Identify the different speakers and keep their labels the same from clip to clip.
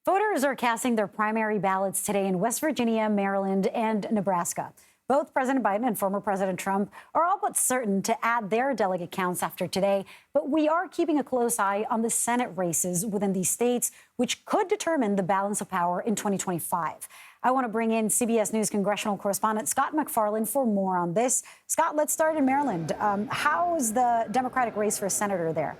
Speaker 1: Voters are casting their primary ballots today in West Virginia, Maryland, and Nebraska. Both President Biden and former President Trump are all but certain to add their delegate counts after today. But we are keeping a close eye on the Senate races within these states, which could determine the balance of power in 2025. I want to bring in CBS News congressional correspondent Scott MacFarlane for more on this. Scott, let's start in Maryland. How's the Democratic race for senator there?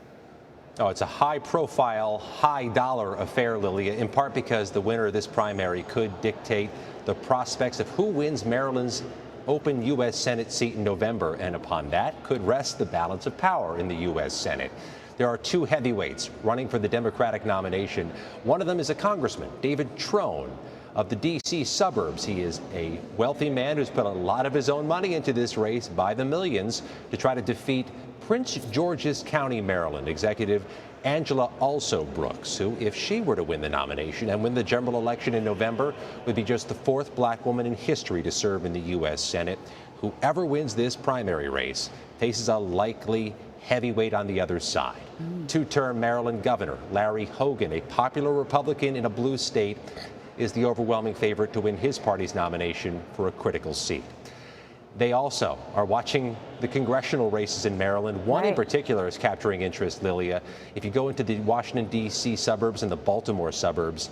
Speaker 2: Oh, it's a high-profile, high-dollar affair, Lilia, in part because the winner of this primary could dictate the prospects of who wins Maryland's open U.S. Senate seat in November, and upon that could rest the balance of power in the U.S. Senate. There are two heavyweights running for the Democratic nomination. One of them is a congressman, David Trone, of the D.C. suburbs. He is a wealthy man who's put a lot of his own money into this race by the millions to try to defeat Prince George's County, Maryland executive Angela Also Brooks, who, if she were to win the nomination and win the general election in November, would be just the fourth black woman in history to serve in the U.S. Senate. Whoever wins this primary race faces a likely heavyweight on the other side. Two-term Maryland Governor Larry Hogan, a popular Republican in a blue state, is the overwhelming favorite to win his party's nomination for a critical seat. They also are watching the congressional races in Maryland. One in particular is capturing interest, Lilia. If you go into the Washington, D.C. suburbs and the Baltimore suburbs,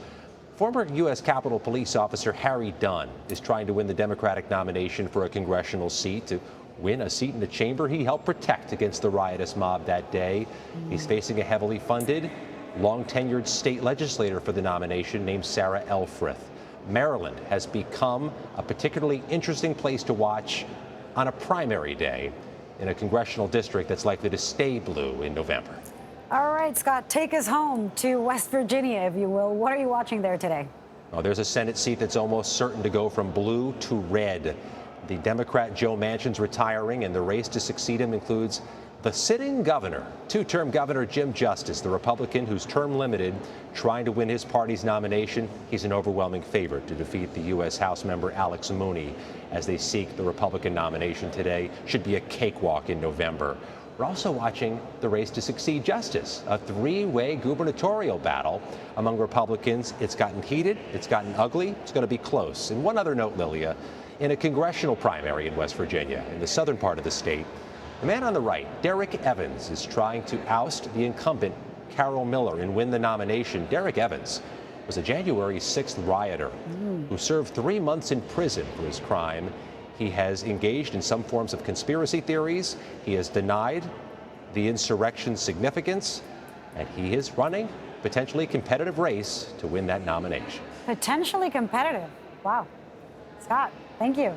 Speaker 2: former U.S. Capitol Police Officer Harry Dunn is trying to win the Democratic nomination for a congressional seat, to win a seat in the chamber he helped protect against the riotous mob that day. He's facing a heavily funded, long-tenured state legislator for the nomination named Sarah Elfreth. Maryland has become a particularly interesting place to watch on a primary day in a congressional district that's likely to stay blue in November.
Speaker 1: All right, Scott, take us home to West Virginia, if you will. What are you watching there today?
Speaker 2: Well, there's a Senate seat that's almost certain to go from blue to red. The Democrat Joe Manchin's retiring, and the race to succeed him includes the sitting governor, two-term Governor Jim Justice, the Republican who's term limited, trying to win his party's nomination. He's an overwhelming favorite to defeat the U.S. House member Alex Mooney as they seek the Republican nomination today. Should be a cakewalk in November. We're also watching the race to succeed Justice, a three-way gubernatorial battle among Republicans. It's gotten heated, it's gotten ugly, it's going to be close. And one other note, Lilia, in a congressional primary in West Virginia, in the southern part of the state, the man on the right, Derek Evans, is trying to oust the incumbent Carol Miller and win the nomination. Derek Evans was a January 6th rioter who served 3 months in prison for his crime. He has engaged in some forms of conspiracy theories. He has denied the insurrection's significance, and he is running a potentially competitive race to win that nomination.
Speaker 1: Potentially competitive. Wow. Scott, thank you.